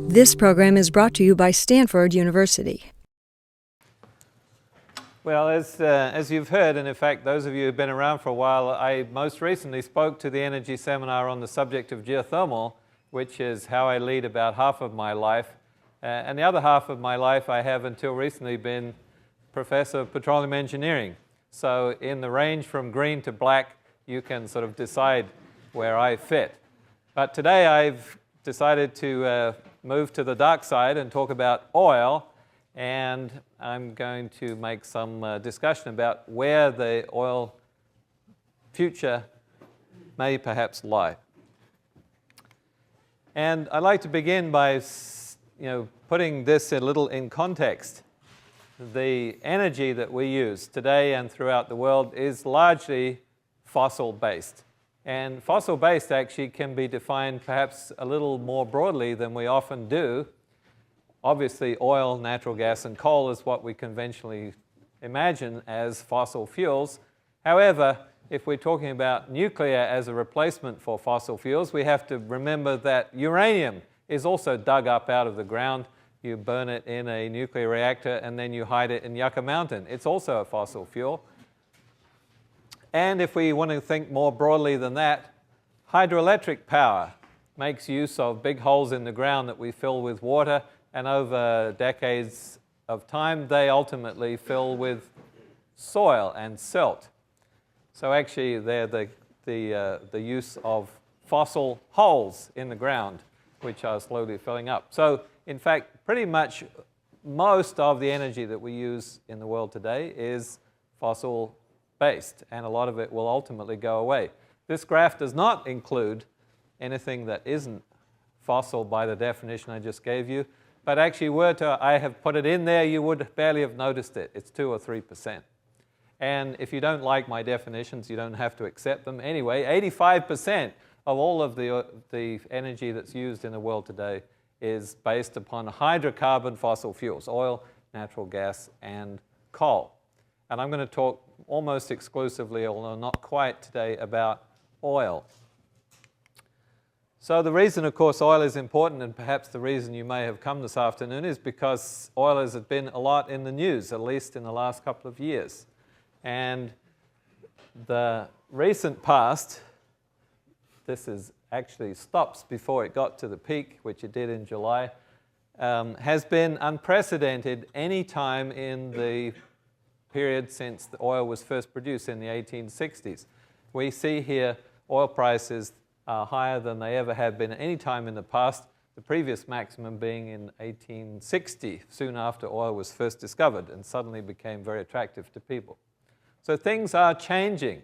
This program is brought to you by Stanford University. Well, as you've heard, and in fact, those of you who've been around for a while, I most recently spoke to the energy seminar on the subject of geothermal, which is how I lead about half of my life. And the other half of my life, I have until recently been professor of petroleum engineering. So in the range from green to black, you can sort of decide where I fit. But today I've decided to move to the dark side and talk about oil, and I'm going to make some discussion about where the oil future may perhaps lie. And I'd like to begin by putting this a little in context. The energy that we use today and throughout the world is largely fossil-based. And fossil-based actually can be defined perhaps a little more broadly than we often do. Obviously, oil, natural gas, and coal is what we conventionally imagine as fossil fuels. However, if we're talking about nuclear as a replacement for fossil fuels, we have to remember that uranium is also dug up out of the ground. You burn it in a nuclear reactor, and then you hide it in Yucca Mountain. It's also a fossil fuel. And if we want to think more broadly than that, hydroelectric power makes use of big holes in the ground that we fill with water, and over decades of time, they ultimately fill with soil and silt. So actually, they're the use of fossil holes in the ground, which are slowly filling up. So in fact, pretty much most of the energy that we use in the world today is fossil-based, and a lot of it will ultimately go away. This graph does not include anything that isn't fossil by the definition I just gave you, but actually I have put it in there, you would barely have noticed it. It's 2 or 3%. And if you don't like my definitions, you don't have to accept them. Anyway, 85% of all of the energy that's used in the world today is based upon hydrocarbon fossil fuels, oil, natural gas, and coal. And I'm going to talk almost exclusively, although not quite today, about oil. So the reason, of course, oil is important, and perhaps the reason you may have come this afternoon, is because oil has been a lot in the news, at least in the last couple of years. And the recent past, this is actually stops before it got to the peak, which it did in July, has been unprecedented any time in the period since the oil was first produced in the 1860s. We see here oil prices are higher than they ever have been at any time in the past, the previous maximum being in 1860, soon after oil was first discovered and suddenly became very attractive to people. So things are changing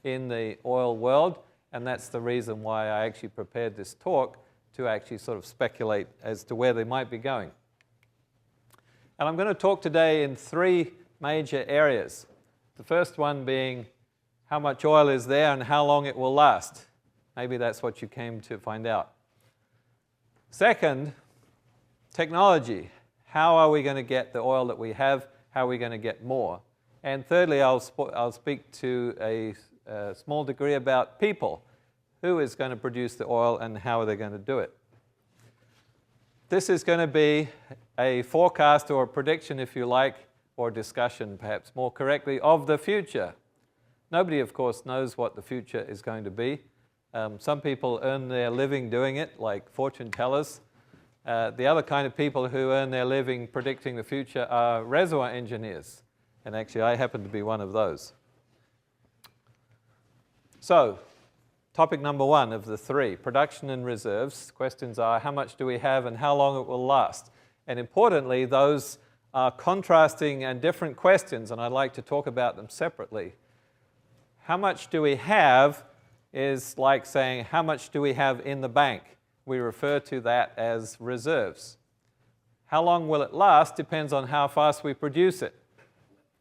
in the oil world, and that's the reason why I actually prepared this talk, to actually sort of speculate as to where they might be going. And I'm going to talk today in 3 major areas. The first one being how much oil is there and how long it will last. Maybe that's what you came to find out. Second, technology. How are we going to get the oil that we have? How are we going to get more? And thirdly, I'll speak to a small degree about people. Who is going to produce the oil and how are they going to do it? This is going to be a forecast or a prediction, if you like, or discussion, perhaps more correctly, of the future. Nobody, of course, knows what the future is going to be. Some people earn their living doing it, like fortune tellers. The other kind of people who earn their living predicting the future are reservoir engineers. And actually, I happen to be one of those. So, topic number 1 of the 3, production and reserves. Questions are, how much do we have and how long it will last? And importantly, those are contrasting and different questions, and I'd like to talk about them separately. How much do we have is like saying, how much do we have in the bank? We refer to that as reserves. How long will it last depends on how fast we produce it.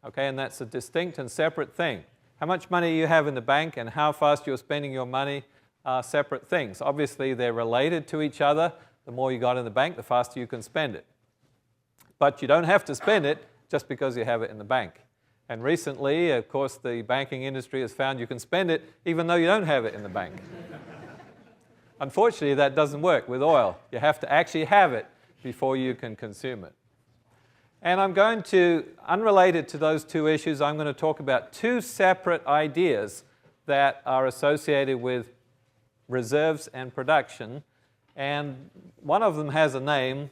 Okay, and that's a distinct and separate thing. How much money you have in the bank and how fast you're spending your money are separate things. Obviously, they're related to each other. The more you got in the bank, the faster you can spend it. But you don't have to spend it just because you have it in the bank. And recently, of course, the banking industry has found you can spend it even though you don't have it in the bank. Unfortunately, that doesn't work with oil. You have to actually have it before you can consume it. And I'm going to, unrelated to those two issues, I'm going to talk about two separate ideas that are associated with reserves and production. And one of them has a name,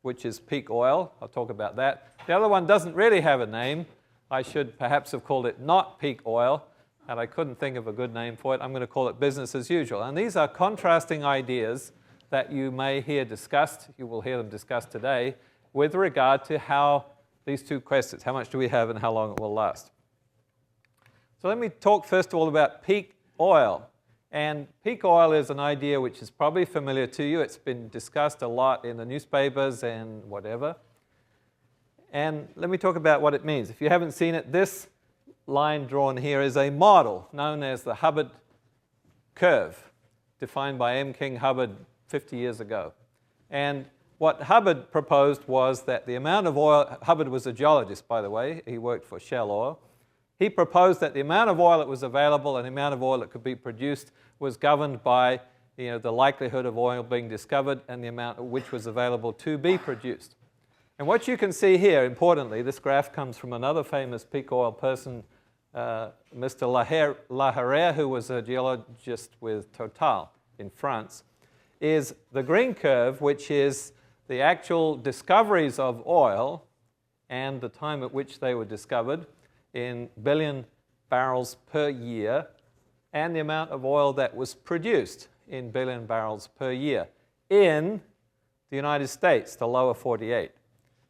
which is peak oil. I'll talk about that. The other one doesn't really have a name. I should perhaps have called it not peak oil, and I couldn't think of a good name for it. I'm going to call it business as usual. And these are contrasting ideas that you may hear discussed, you will hear them discussed today, with regard to how these two questions, how much do we have and how long it will last. So let me talk first of all about peak oil. And peak oil is an idea which is probably familiar to you. It's been discussed a lot in the newspapers and whatever. And let me talk about what it means. If you haven't seen it, this line drawn here is a model known as the Hubbard curve, defined by M. King Hubbard 50 years ago. And what Hubbard proposed was that the amount of oil, Hubbard was a geologist, by the way, he worked for Shell Oil. He proposed that the amount of oil that was available and the amount of oil that could be produced was governed by the likelihood of oil being discovered and the amount which was available to be produced. And what you can see here, importantly, this graph comes from another famous peak oil person, Mr. Laharère, who was a geologist with Total in France, is the green curve, which is the actual discoveries of oil and the time at which they were discovered in billion barrels per year, and the amount of oil that was produced in billion barrels per year in the United States, the lower 48.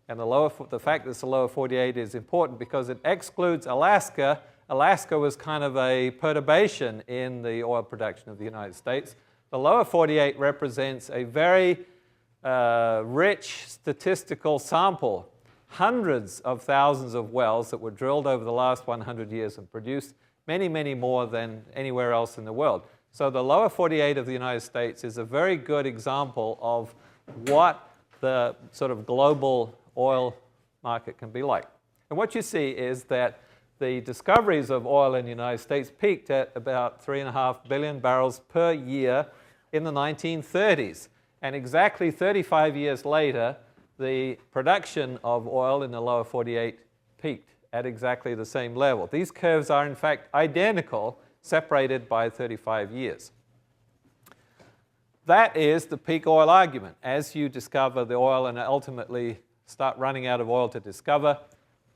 And the fact that it's the lower 48 is important because it excludes Alaska. Alaska was kind of a perturbation in the oil production of the United States. The lower 48 represents a very rich statistical sample, hundreds of thousands of wells that were drilled over the last 100 years and produced many, many more than anywhere else in the world. So the lower 48 of the United States is a very good example of what the sort of global oil market can be like. And what you see is that the discoveries of oil in the United States peaked at about 3.5 billion barrels per year in the 1930s. And exactly 35 years later, the production of oil in the lower 48 peaked at exactly the same level. These curves are in fact identical, separated by 35 years. That is the peak oil argument. As you discover the oil and ultimately start running out of oil to discover,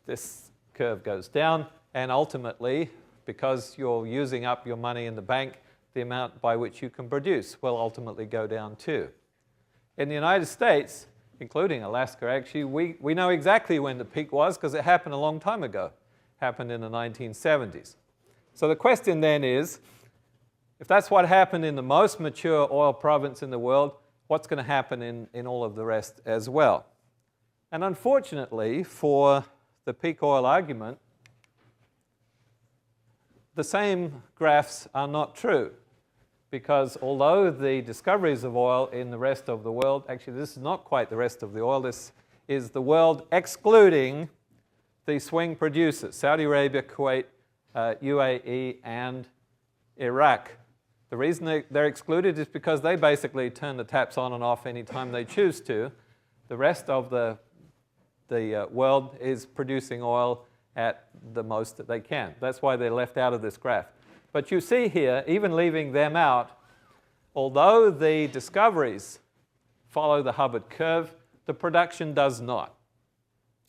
this curve goes down, and ultimately, because you're using up your money in the bank, the amount by which you can produce will ultimately go down too. In the United States, including Alaska actually, we know exactly when the peak was because it happened a long time ago. It happened in the 1970s. So the question then is, if that's what happened in the most mature oil province in the world, what's going to happen in all of the rest as well? And unfortunately, for the peak oil argument, the same graphs are not true. Because although the discoveries of oil in the rest of the world, actually this is not quite the rest of the oil, this is the world excluding the swing producers, Saudi Arabia, Kuwait, UAE, and Iraq. The reason they're excluded is because they basically turn the taps on and off anytime they choose to. The rest of the world is producing oil at the most that they can. That's why they're left out of this graph. But you see here, even leaving them out, although the discoveries follow the Hubbard curve, the production does not.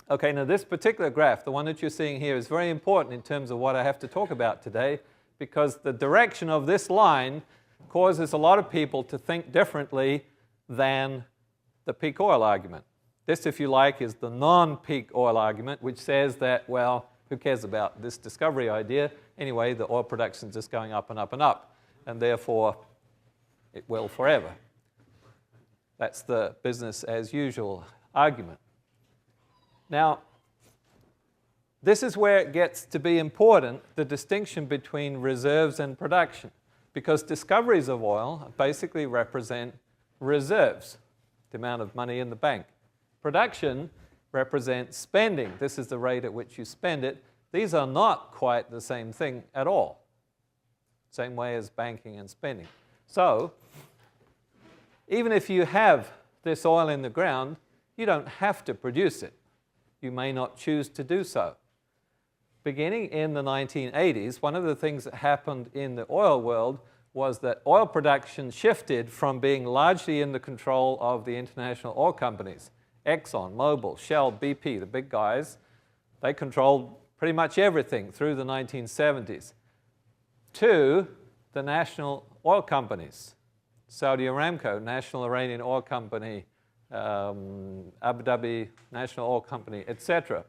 Okay, now this particular graph, the one that you're seeing here, is very important in terms of what I have to talk about today, because the direction of this line causes a lot of people to think differently than the peak oil argument. This, if you like, is the non-peak oil argument, which says that, well, who cares about this discovery idea? Anyway, the oil production is just going up and up and up, and therefore it will forever. That's the business as usual argument. Now, this is where it gets to be important, the distinction between reserves and production, because discoveries of oil basically represent reserves, the amount of money in the bank. Production represents spending. This is the rate at which you spend it. These are not quite the same thing at all. Same way as banking and spending. So, even if you have this oil in the ground, you don't have to produce it. You may not choose to do so. Beginning in the 1980s, one of the things that happened in the oil world was that oil production shifted from being largely in the control of the international oil companies. Exxon, Mobil, Shell, BP, the big guys, they controlled pretty much everything through the 1970s, to the national oil companies. Saudi Aramco, National Iranian Oil Company, Abu Dhabi National Oil Company, etc.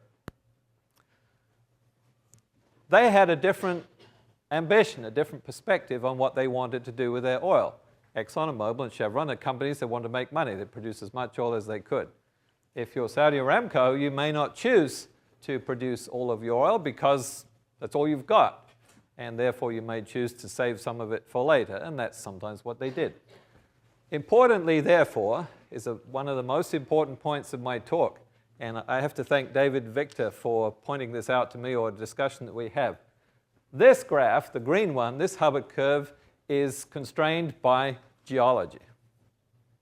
They had a different ambition, a different perspective on what they wanted to do with their oil. Exxon and Mobil and Chevron are companies that want to make money. They produce as much oil as they could. If you're Saudi Aramco, you may not choose to produce all of your oil because that's all you've got. And therefore, you may choose to save some of it for later. And that's sometimes what they did. Importantly, therefore, is one of the most important points of my talk. And I have to thank David Victor for pointing this out to me, or a discussion that we have. This graph, the green one, this Hubbard curve, is constrained by geology.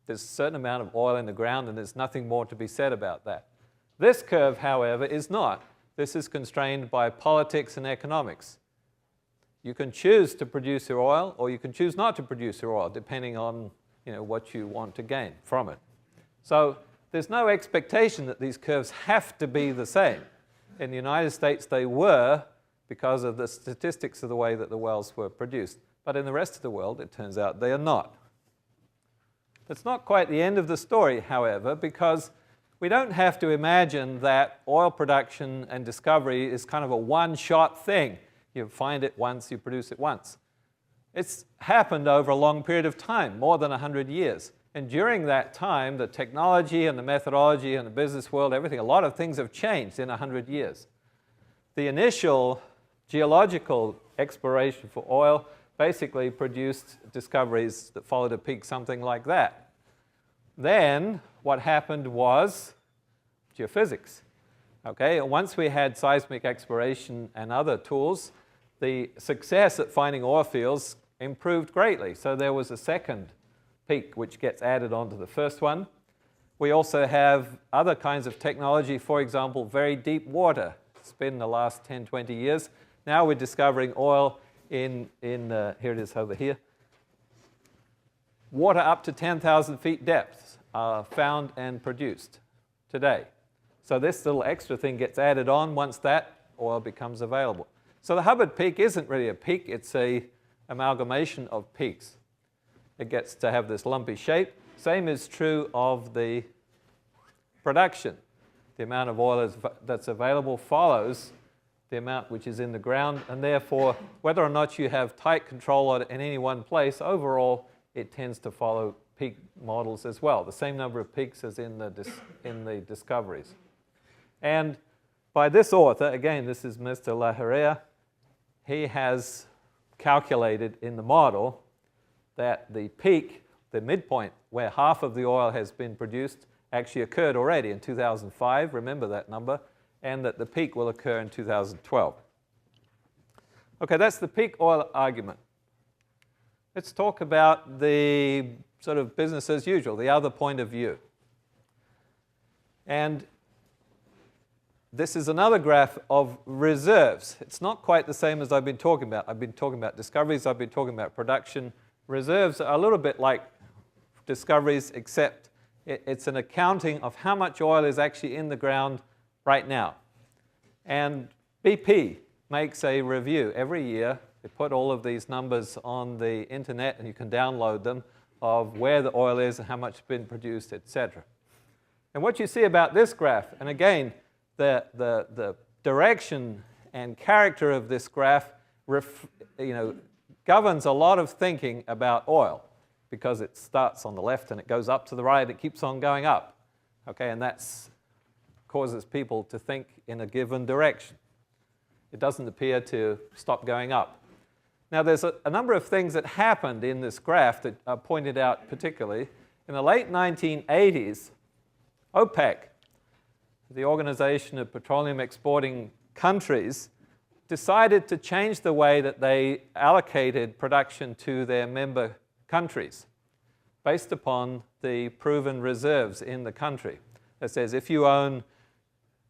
There's a certain amount of oil in the ground, and there's nothing more to be said about that. This curve, however, is not. This is constrained by politics and economics. You can choose to produce your oil, or you can choose not to produce your oil, depending on what you want to gain from it. So there's no expectation that these curves have to be the same. In the United States, they were because of the statistics of the way that the wells were produced. But in the rest of the world, it turns out they are not. That's not quite the end of the story, however, because we don't have to imagine that oil production and discovery is kind of a one-shot thing. You find it once, you produce it once. It's happened over a long period of time, more than 100 years. And during that time, the technology and the methodology and the business world, everything, a lot of things have changed in 100 years. The initial geological exploration for oil basically produced discoveries that followed a peak, something like that. Then what happened was geophysics. Okay, once we had seismic exploration and other tools, the success at finding oil fields improved greatly. So there was a second peak which gets added onto the first one. We also have other kinds of technology, for example, very deep water. It's been the last 10, 20 years. Now we're discovering oil in here it is over here. Water up to 10,000 feet depth are found and produced today. So this little extra thing gets added on once that oil becomes available. So the Hubbard peak isn't really a peak, it's an amalgamation of peaks. It gets to have this lumpy shape. Same is true of the production. The amount of oil that's available follows the amount which is in the ground, and therefore, whether or not you have tight control in any one place, overall, it tends to follow peak models as well. The same number of peaks as in the discoveries. And by this author, again, this is Mr. Laharia, he has calculated in the model that the peak, the midpoint, where half of the oil has been produced, actually occurred already in 2005, remember that number, and that the peak will occur in 2012. Okay, that's the peak oil argument. Let's talk about the sort of business as usual, the other point of view. And this is another graph of reserves. It's not quite the same as I've been talking about. I've been talking about discoveries, I've been talking about production. Reserves are a little bit like discoveries, except it's an accounting of how much oil is actually in the ground right now. And BP makes a review every year. They put all of these numbers on the internet, and you can download them, of where the oil is and how much has been produced, etc. And what you see about this graph, and again, the direction and character of this graph governs a lot of thinking about oil, because it starts on the left and it goes up to the right, it keeps on going up. Okay, and that causes people to think in a given direction. It doesn't appear to stop going up. Now, there's a number of things that happened in this graph that are pointed out particularly. In the late 1980s, OPEC, the Organization of Petroleum Exporting Countries, decided to change the way that they allocated production to their member countries. based upon the proven reserves in the country. It says if you own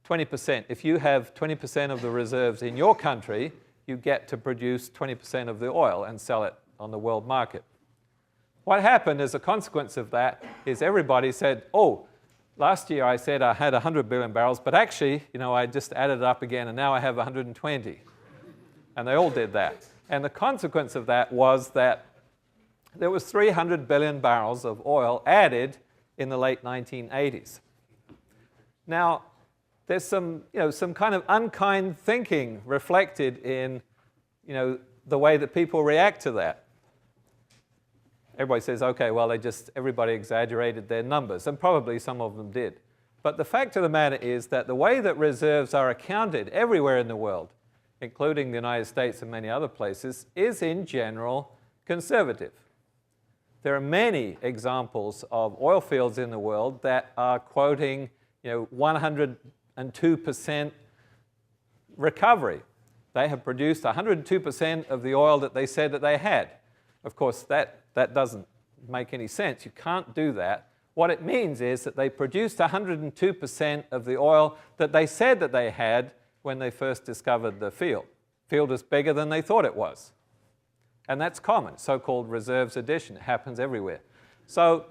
20%, if you have 20% of the reserves in your country, you get to produce 20% of the oil and sell it on the world market. What happened as a consequence of that is everybody said, oh, last year I said I had 100 billion barrels, but actually, I just added it up again, and now I have 120. And they all did that. And the consequence of that was that there was 300 billion barrels of oil added in the late 1980s. Now, there's some kind of unkind thinking reflected in, the way that people react to that. Everybody says, okay, well, everybody exaggerated their numbers, and probably some of them did. But the fact of the matter is that the way that reserves are accounted everywhere in the world, including the United States and many other places, is in general conservative. There are many examples of oil fields in the world that are quoting 102% recovery. They have produced 102% of the oil that they said that they had. Of course, that doesn't make any sense. You can't do that. What it means is that they produced 102% of the oil that they said that they had when they first discovered the field. The field is bigger than they thought it was. And that's common, so-called reserves addition. It happens everywhere. So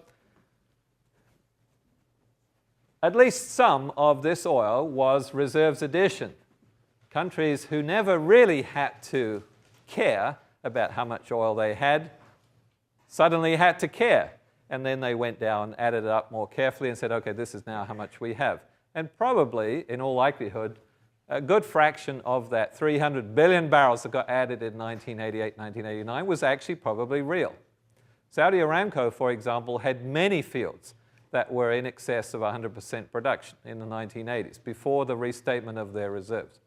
at least some of this oil was reserves addition. Countries who never really had to care about how much oil they had suddenly had to care. And then they went down, added it up more carefully and said, okay, this is now how much we have. And probably, in all likelihood, a good fraction of that 300 billion barrels that got added in 1988, 1989 was actually probably real. Saudi Aramco, for example, had many fields that were in excess of 100% production in the 1980s, before the restatement of their reserves.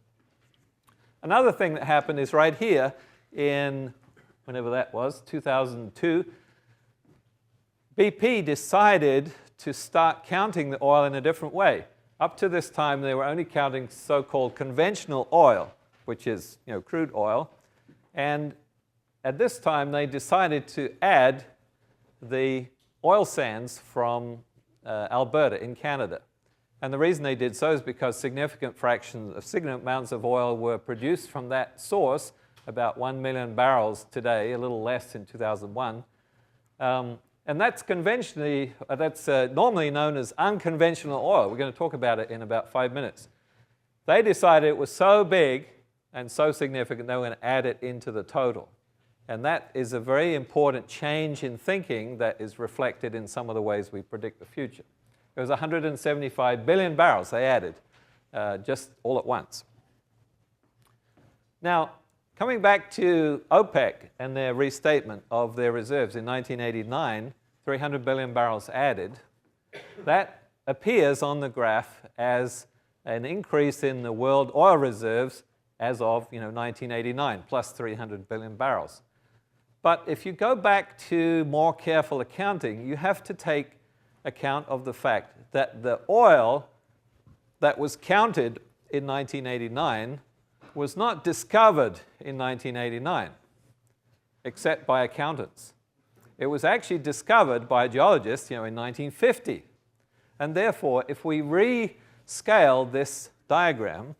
Another thing that happened is right here in, whenever that was, 2002, BP decided to start counting the oil in a different way. Up to this time, they were only counting so-called conventional oil, which is crude oil. And at this time, they decided to add the oil sands from Alberta in Canada. And the reason they did so is because significant amounts of oil were produced from that source, about 1 million barrels today, a little less in 2001. And that's normally known as unconventional oil. We're going to talk about it in about 5 minutes. They decided it was so big and so significant they were going to add it into the total. And that is a very important change in thinking that is reflected in some of the ways we predict the future. It was 175 billion barrels they added just all at once. Now, coming back to OPEC and their restatement of their reserves in 1989, 300 billion barrels added, that appears on the graph as an increase in the world oil reserves as of 1989, plus 300 billion barrels. But if you go back to more careful accounting, you have to take account of the fact that the oil that was counted in 1989 was not discovered in 1989, except by accountants. It was actually discovered by geologists, in 1950. And therefore, if we rescale this diagram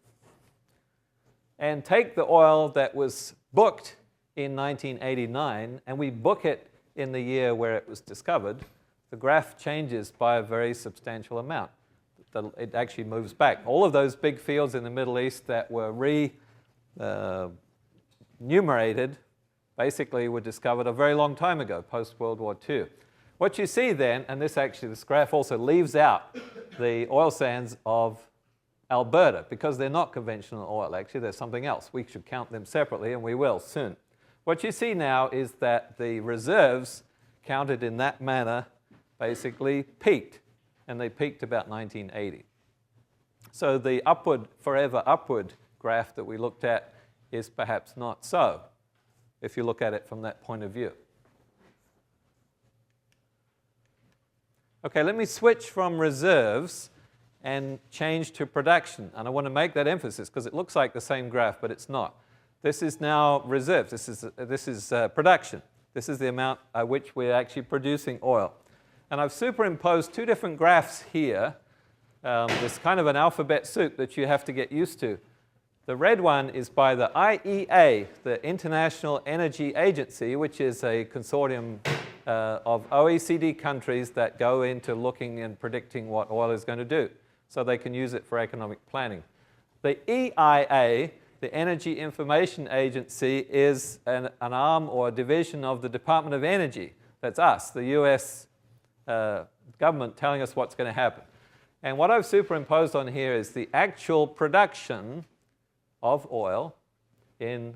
and take the oil that was booked in 1989 and we book it in the year where it was discovered, the graph changes by a very substantial amount. It actually moves back. All of those big fields in the Middle East that were numerated basically were discovered a very long time ago, post-World War II. What you see then, and this graph also leaves out the oil sands of Alberta, because they're not conventional oil, actually, they're something else. We should count them separately, and we will soon. What you see now is that the reserves counted in that manner basically peaked, and they peaked about 1980. So the forever upward graph that we looked at is perhaps not so, if you look at it from that point of view. Okay, let me switch from reserves and change to production. And I want to make that emphasis because it looks like the same graph, but it's not. This is now reserves. This is production. This is the amount at which we're actually producing oil. And I've superimposed two different graphs here. This kind of an alphabet soup that you have to get used to. The red one is by the IEA, the International Energy Agency, which is a consortium of OECD countries that go into looking and predicting what oil is going to do, so they can use it for economic planning. The EIA, the Energy Information Agency, is an arm or a division of the Department of Energy. That's us, the US government, telling us what's going to happen. And what I've superimposed on here is the actual production of oil in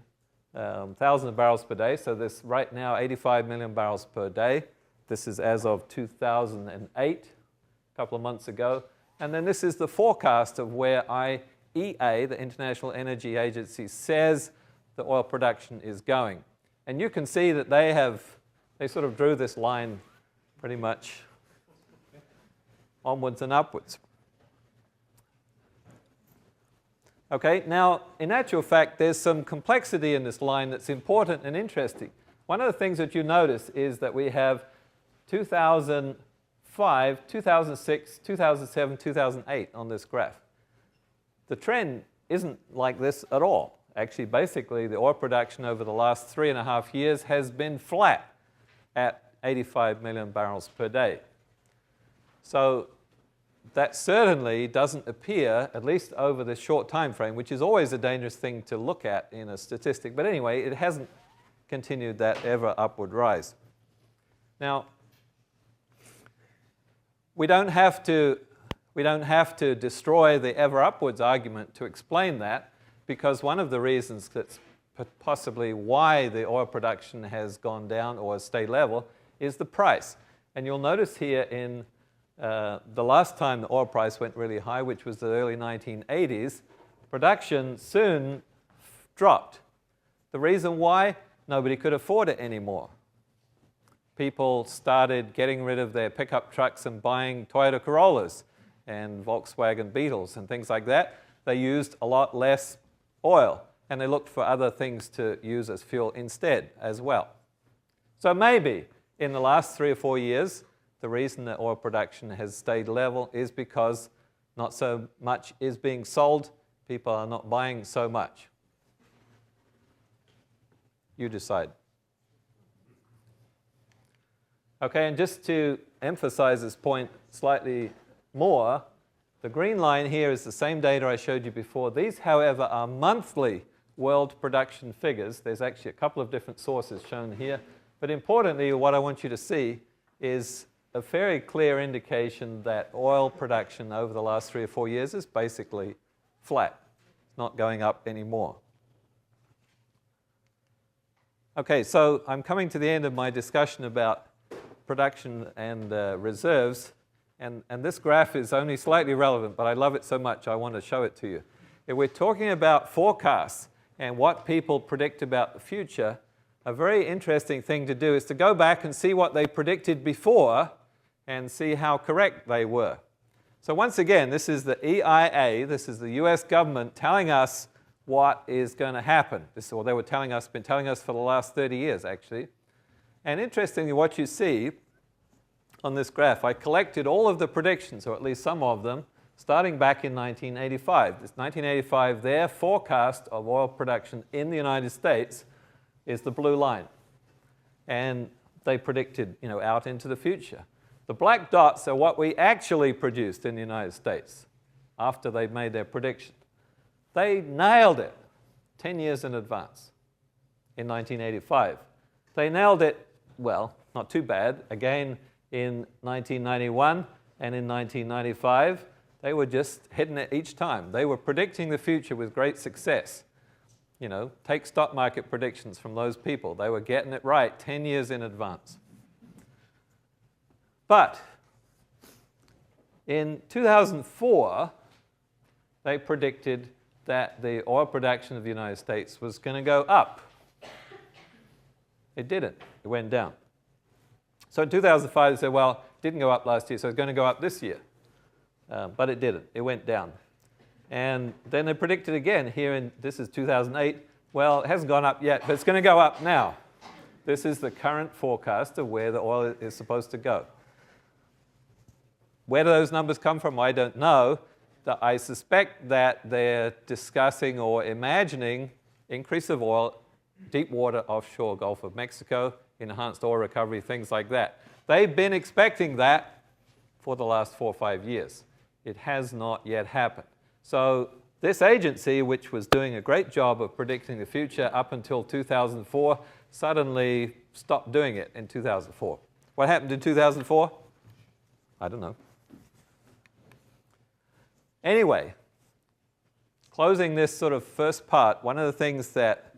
thousands of barrels per day. So this right now, 85 million barrels per day. This is as of 2008, a couple of months ago. And then this is the forecast of where IEA, the International Energy Agency, says the oil production is going. And you can see that they sort of drew this line pretty much onwards and upwards. Okay, now, in actual fact, there's some complexity in this line that's important and interesting. One of the things that you notice is that we have 2005, 2006, 2007, 2008 on this graph. The trend isn't like this at all. Actually, basically, the oil production over the last 3.5 years has been flat at 85 million barrels per day. So that certainly doesn't appear, at least over this short time frame, which is always a dangerous thing to look at in a statistic. But anyway, it hasn't continued that ever upward rise. Now, we don't have to destroy the ever upwards argument to explain that, because one of the reasons that's possibly why the oil production has gone down or has stayed level is the price. And you'll notice here in the last time the oil price went really high, which was the early 1980s, production soon dropped. The reason why? Nobody could afford it anymore. People started getting rid of their pickup trucks and buying Toyota Corollas and Volkswagen Beetles and things like that. They used a lot less oil, and they looked for other things to use as fuel instead as well. So maybe in the last 3 or 4 years, the reason that oil production has stayed level is because not so much is being sold. People are not buying so much. You decide. Okay, and just to emphasize this point slightly more, the green line here is the same data I showed you before. These, however, are monthly world production figures. There's actually a couple of different sources shown here. But importantly, what I want you to see is a very clear indication that oil production over the last 3 or 4 years is basically flat. It's not going up anymore. Okay, so I'm coming to the end of my discussion about production and reserves. And this graph is only slightly relevant, but I love it so much I want to show it to you. If we're talking about forecasts and what people predict about the future, a very interesting thing to do is to go back and see what they predicted before and see how correct they were. So once again, this is the EIA, this is the US government telling us what is going to happen. This is what they were telling us, been telling us for the last 30 years actually. And interestingly, what you see on this graph, I collected all of the predictions, or at least some of them, starting back in 1985. This 1985, their forecast of oil production in the United States is the blue line. And they predicted, out into the future. The black dots are what we actually produced in the United States after they made their prediction. They nailed it 10 years in advance in 1985. They nailed it, well, not too bad, again in 1991 and in 1995. They were just hitting it each time. They were predicting the future with great success. Take stock market predictions from those people. They were getting it right 10 years in advance. But in 2004, they predicted that the oil production of the United States was going to go up. It didn't. It went down. So in 2005, they said, well, it didn't go up last year, so it's going to go up this year. But it didn't. It went down. And then they predicted again here this is 2008. Well, it hasn't gone up yet, but it's going to go up now. This is the current forecast of where the oil is supposed to go. where do those numbers come from? I don't know. I suspect that they're discussing or imagining increase of oil, deep water offshore Gulf of Mexico, enhanced oil recovery, things like that. They've been expecting that for the last 4 or 5 years. It has not yet happened. So this agency, which was doing a great job of predicting the future up until 2004, suddenly stopped doing it in 2004. What happened in 2004? I don't know. Anyway, closing this sort of first part, one of the things that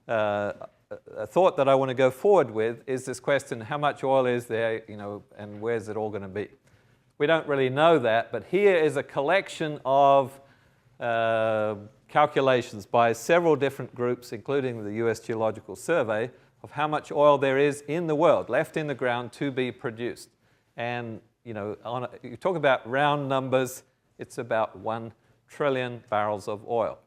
a thought that I want to go forward with is this question, how much oil is there, and where's it all going to be? We don't really know that, but here is a collection of calculations by several different groups, including the US Geological Survey, of how much oil there is in the world, left in the ground to be produced. And you talk about round numbers, it's about 1 trillion barrels of oil.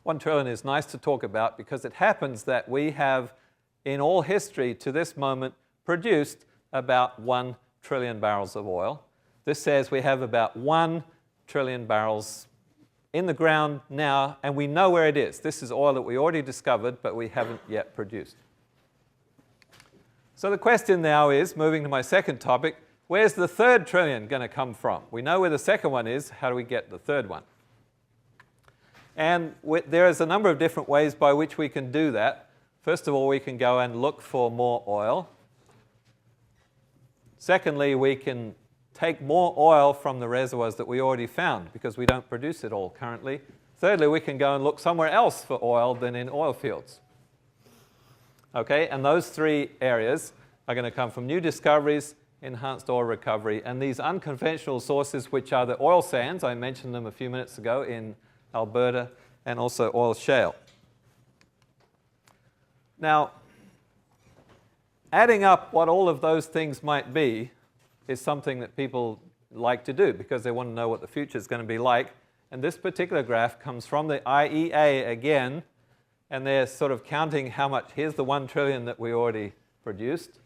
1 trillion is nice to talk about because it happens that we have, in all history to this moment, produced about 1 trillion barrels of oil. This says we have about 1 trillion barrels in the ground now, and we know where it is. This is oil that we already discovered, but we haven't yet produced. So the question now is, moving to my second topic, where's the 3rd trillion going to come from? We know where the second one is. How do we get the 3rd one? And there is a number of different ways by which we can do that. First of all, we can go and look for more oil. Secondly, we can take more oil from the reservoirs that we already found because we don't produce it all currently. Thirdly, we can go and look somewhere else for oil than in oil fields. Okay, and those 3 areas are going to come from new discoveries, enhanced oil recovery, and these unconventional sources, which are the oil sands. I mentioned them a few minutes ago in Alberta, and also oil shale. Now, adding up what all of those things might be is something that people like to do because they want to know what the future is going to be like. And this particular graph comes from the IEA again, and they're sort of counting how much. Here's the 1 trillion that we already produced.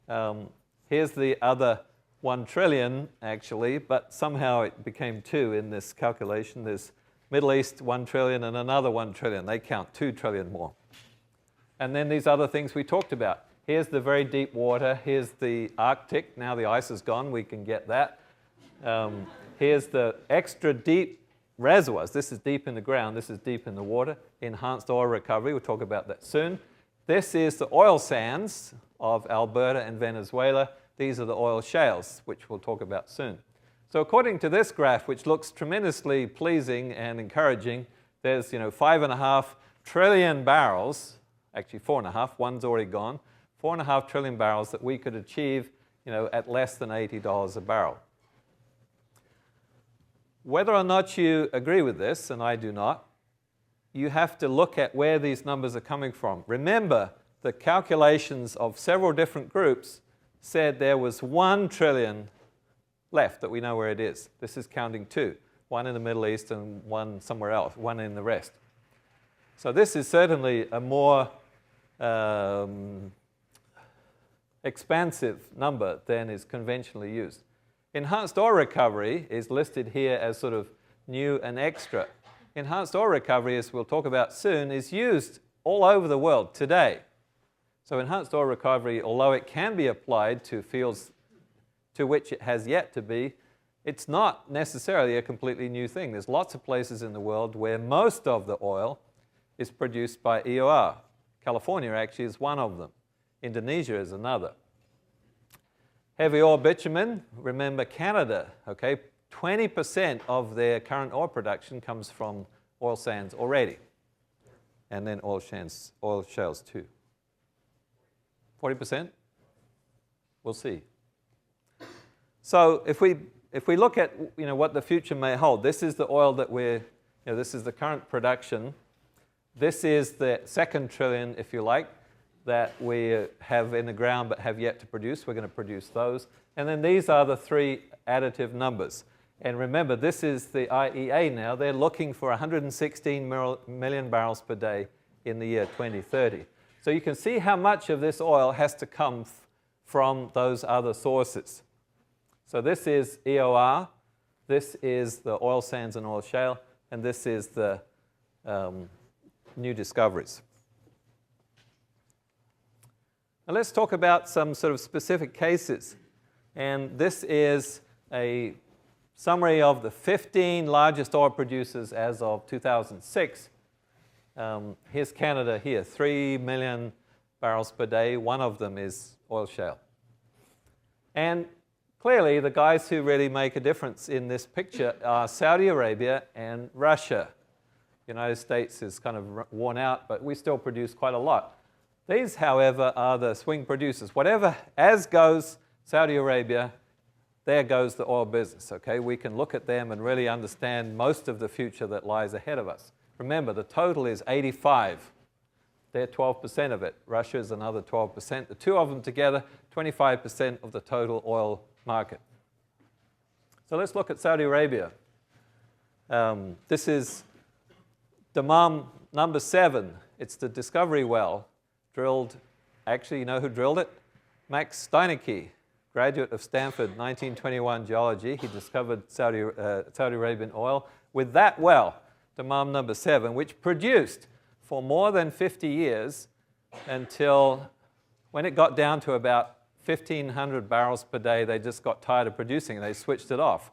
Here's the other 1 trillion, actually, but somehow it became 2 in this calculation. There's Middle East 1 trillion and another 1 trillion. They count 2 trillion more. And then these other things we talked about. Here's the very deep water. Here's the Arctic. Now the ice is gone. We can get that. Here's the extra deep reservoirs. This is deep in the ground. This is deep in the water. Enhanced oil recovery. We'll talk about that soon. This is the oil sands of Alberta and Venezuela. These are the oil shales, which we'll talk about soon. So according to this graph, which looks tremendously pleasing and encouraging, there's 5.5 trillion barrels, actually 4.5, one's already gone, 4.5 trillion barrels that we could achieve at less than $80 a barrel. Whether or not you agree with this, and I do not, you have to look at where these numbers are coming from. Remember, the calculations of several different groups said there was 1 trillion left that we know where it is. This is counting 2, 1 in the Middle East and 1 somewhere else, 1 in the rest. So this is certainly a more expansive number than is conventionally used. Enhanced oil recovery is listed here as sort of new and extra. Enhanced oil recovery, as we'll talk about soon, is used all over the world today. So enhanced oil recovery, although it can be applied to fields to which it has yet to be, it's not necessarily a completely new thing. There's lots of places in the world where most of the oil is produced by EOR. California actually is one of them. Indonesia is another. Heavy oil bitumen, remember Canada, okay? 20% of their current oil production comes from oil sands already. And then oil shales too. 40%? We'll see. So if we look at what the future may hold, this is the oil that this is the current production. This is the 2nd trillion, if you like, that we have in the ground but have yet to produce. We're going to produce those. And then these are the 3 additive numbers. And remember, this is the IEA now. They're looking for 116 million barrels per day in the year 2030. So you can see how much of this oil has to come from those other sources. So this is EOR, this is the oil sands and oil shale, and this is the new discoveries. Now let's talk about some sort of specific cases. And this is a summary of the 15 largest oil producers as of 2006. Here's Canada here, 3 million barrels per day. One of them is oil shale. And clearly, the guys who really make a difference in this picture are Saudi Arabia and Russia. The United States is kind of worn out, but we still produce quite a lot. These, however, are the swing producers. Whatever, as goes Saudi Arabia, there goes the oil business, okay? We can look at them and really understand most of the future that lies ahead of us. Remember, the total is 85. They're 12% of it. Russia is another 12%. The two of them together, 25% of the total oil market. So let's look at Saudi Arabia. This is Dammam number 7. It's the discovery well drilled. Actually, you know who drilled it? Max Steinecke, graduate of Stanford, 1921 geology. He discovered Saudi Arabian oil with that well, Dammam number 7, which produced for more than 50 years until when it got down to about 1,500 barrels per day, they just got tired of producing and they switched it off.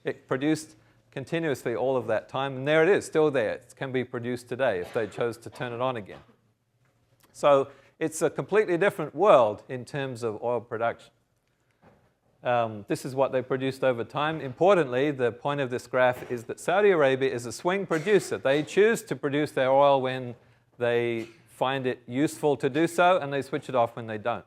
It produced continuously all of that time, and there it is, still there. It can be produced today if they chose to turn it on again. So it's a completely different world in terms of oil production. This is what they produced over time. Importantly, the point of this graph is that Saudi Arabia is a swing producer. They choose to produce their oil when they find it useful to do so, and they switch it off when they don't.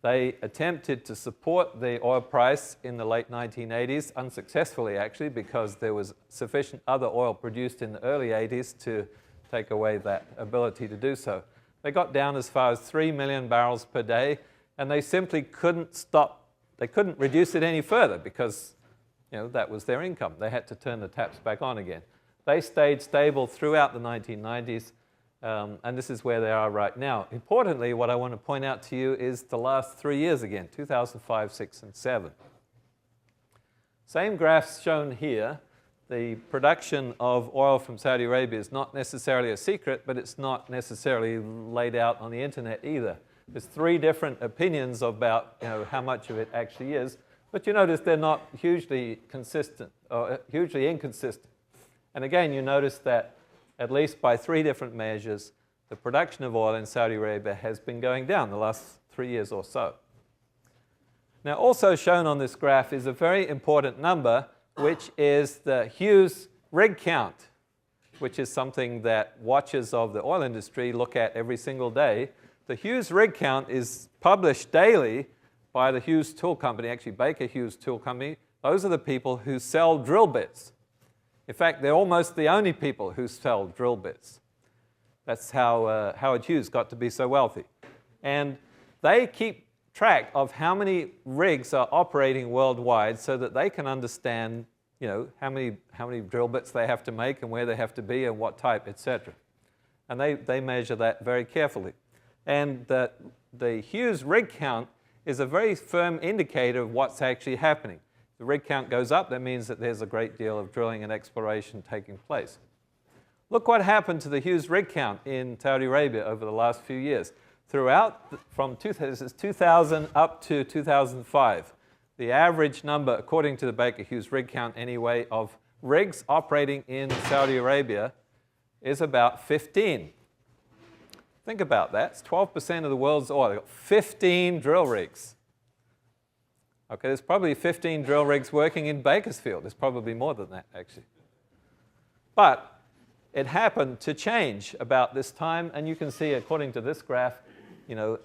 They attempted to support the oil price in the late 1980s, unsuccessfully actually, because there was sufficient other oil produced in the early 80s to take away that ability to do so. They got down as far as 3 million barrels per day, and they simply couldn't stop. They couldn't reduce it any further because, that was their income. They had to turn the taps back on again. They stayed stable throughout the 1990s, and this is where they are right now. Importantly, what I want to point out to you is the last 3 years again, 2005, 6, and 7. Same graphs shown here. The production of oil from Saudi Arabia is not necessarily a secret, but it's not necessarily laid out on the internet either. There's 3 different opinions about how much of it actually is, but you notice they're not hugely consistent or hugely inconsistent. And again, you notice that at least by 3 different measures, the production of oil in Saudi Arabia has been going down the last 3 years or so. Now, also shown on this graph is a very important number, which is the Hughes rig count, which is something that watchers of the oil industry look at every single day. The Hughes rig count is published daily by the Hughes Tool Company, actually Baker Hughes Tool Company. Those are the people who sell drill bits. In fact, they're almost the only people who sell drill bits. That's how Howard Hughes got to be so wealthy. And they keep track of how many rigs are operating worldwide so that they can understand, how many drill bits they have to make and where they have to be and what type, etc. And they measure that very carefully. And the Hughes rig count is a very firm indicator of what's actually happening. If the rig count goes up, that means that there's a great deal of drilling and exploration taking place. Look what happened to the Hughes rig count in Saudi Arabia over the last few years. Throughout, from 2000 up to 2005, the average number, according to the Baker Hughes rig count anyway, of rigs operating in Saudi Arabia is about 15. Think about that. It's 12% of the world's oil. They've got 15 drill rigs. Okay, there's probably 15 drill rigs working in Bakersfield. There's probably more than that, actually. But it happened to change about this time, and you can see, according to this graph,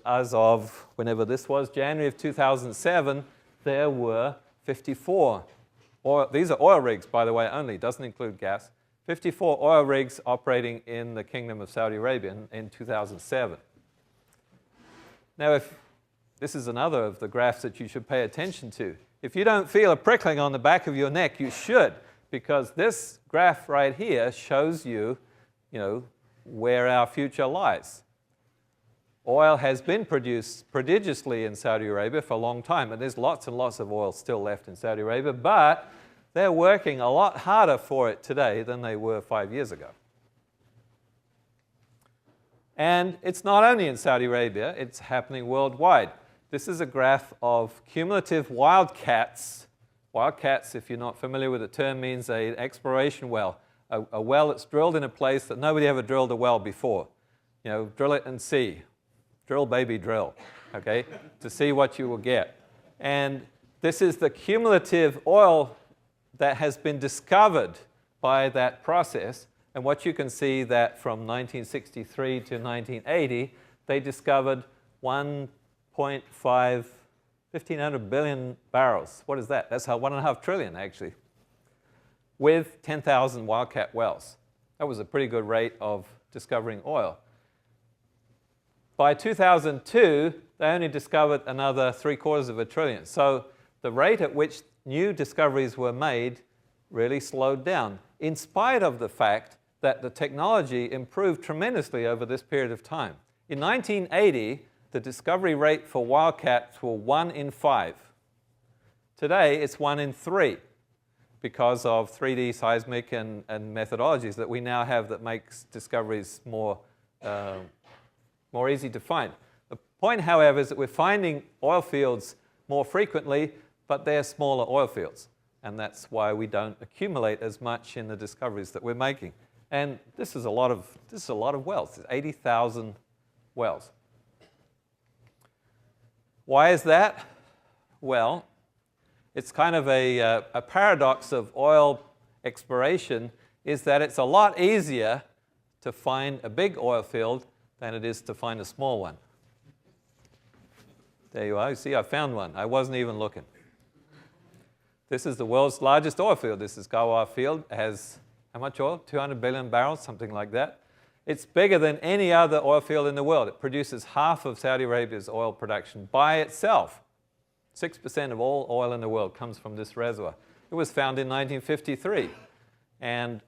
as of whenever this was, January of 2007, there were 54. These are oil rigs, by the way, only. Doesn't include gas. 54 oil rigs operating in the Kingdom of Saudi Arabia in 2007. Now, this is another of the graphs that you should pay attention to. If you don't feel a prickling on the back of your neck, you should, because this graph right here shows you, where our future lies. Oil has been produced prodigiously in Saudi Arabia for a long time, and there's lots and lots of oil still left in Saudi Arabia, but they're working a lot harder for it today than they were 5 years ago. And it's not only in Saudi Arabia, it's happening worldwide. This is a graph of cumulative wildcats. Wildcats, if you're not familiar with the term, means an exploration well, a well that's drilled in a place that nobody ever drilled a well before. You know, drill it and see. Drill, baby, drill, okay, to see what you will get. And this is the cumulative oil that has been discovered by that process. And what you can see that from 1963 to 1980, they discovered 1,500 billion barrels. What is that? That's 1.5 trillion, actually, with 10,000 wildcat wells. That was a pretty good rate of discovering oil. By 2002, they only discovered another 750 billion. So the rate at which new discoveries were made really slowed down, in spite of the fact that the technology improved tremendously over this period of time. In 1980, the discovery rate for wildcats were 1 in 5. Today, it's 1 in 3 because of 3D seismic and methodologies that we now have that makes discoveries more easy to find. The point, however, is that we're finding oil fields more frequently, but they're smaller oil fields. And that's why we don't accumulate as much in the discoveries that we're making. And this is a lot of wells. There's 80,000 wells. Why is that? Well, it's kind of a paradox of oil exploration, is that it's a lot easier to find a big oil field than it is to find a small one. There you are. You see, I found one. I wasn't even looking. This is the world's largest oil field. This is Ghawar Field. It has how much oil? 200 billion barrels, something like that. It's bigger than any other oil field in the world. It produces half of Saudi Arabia's oil production by itself. 6% of all oil in the world comes from this reservoir. It was found in 1953. And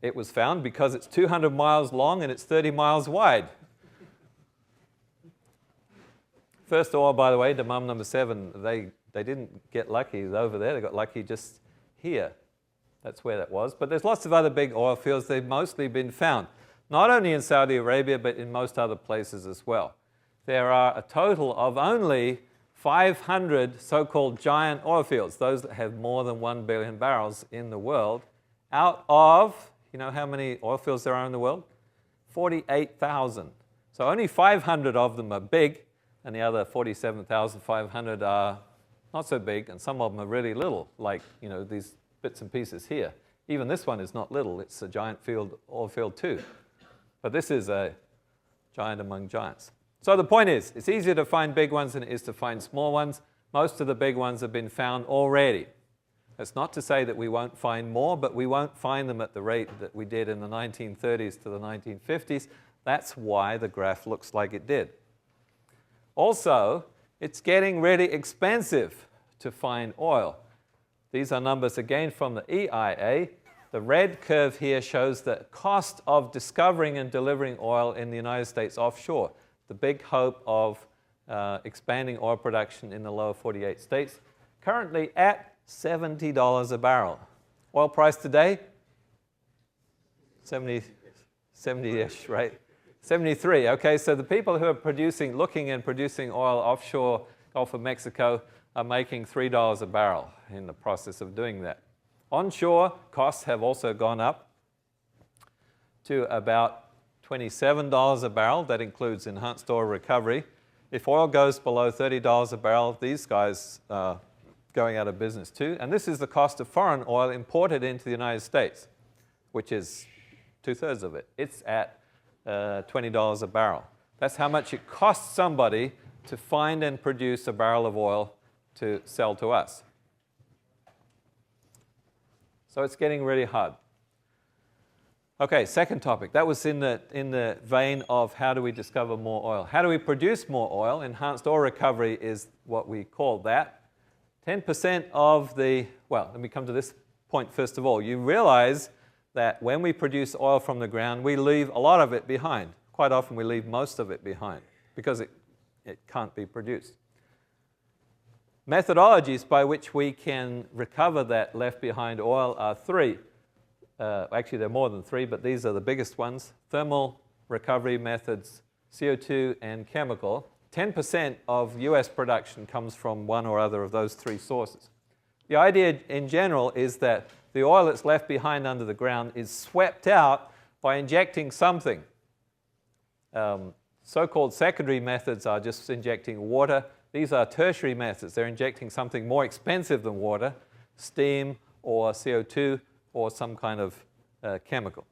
it was found because it's 200 miles long and it's 30 miles wide. First oil, by the way, Dammam number 7, they didn't get lucky over there. They got lucky just here. That's where that was. But there's lots of other big oil fields. They've mostly been found, not only in Saudi Arabia, but in most other places as well. There are a total of only 500 so-called giant oil fields, those that have more than 1 billion barrels in the world, out of, you know how many oil fields there are in the world? 48,000. So only 500 of them are big, and the other 47,500 are not so big, and some of them are really little, like, you know, these bits and pieces here. Even this one is not little. It's a giant field, oil field too. But this is a giant among giants. So the point is, it's easier to find big ones than it is to find small ones. Most of the big ones have been found already. That's not to say that we won't find more, but we won't find them at the rate that we did in the 1930s to the 1950s. That's why the graph looks like it did. Also, it's getting really expensive to find oil. These are numbers again from the EIA. The red curve here shows the cost of discovering and delivering oil in the United States offshore, the big hope of expanding oil production in the lower 48 states, currently at $70 a barrel. Oil price today? 70-ish, right? 73. Okay, so the people who are looking and producing oil offshore Gulf of Mexico are making $3 a barrel in the process of doing that. Onshore, costs have also gone up to about $27 a barrel. That includes enhanced oil recovery. If oil goes below $30 a barrel, these guys are going out of business too. And this is the cost of foreign oil imported into the United States, which is 2/3 of it. It's at $20 a barrel. That's how much it costs somebody to find and produce a barrel of oil to sell to us. So it's getting really hard. Okay, second topic. That was in the vein of how do we discover more oil. How do we produce more oil? Enhanced oil recovery is what we call that. 10% of the, well, let me come to this point first of all. You realize that when we produce oil from the ground, we leave a lot of it behind. Quite often we leave most of it behind. because it can't be produced. Methodologies by which we can recover that left behind oil are three. Actually, there are more than three, but these are the biggest ones. Thermal recovery methods, CO2, and chemical. 10% of US production comes from one or other of those three sources. The idea in general is that the oil that's left behind under the ground is swept out by injecting something. So-called secondary methods are just injecting water. These are tertiary methods. They're injecting something more expensive than water, steam or CO2 or some kind of chemical.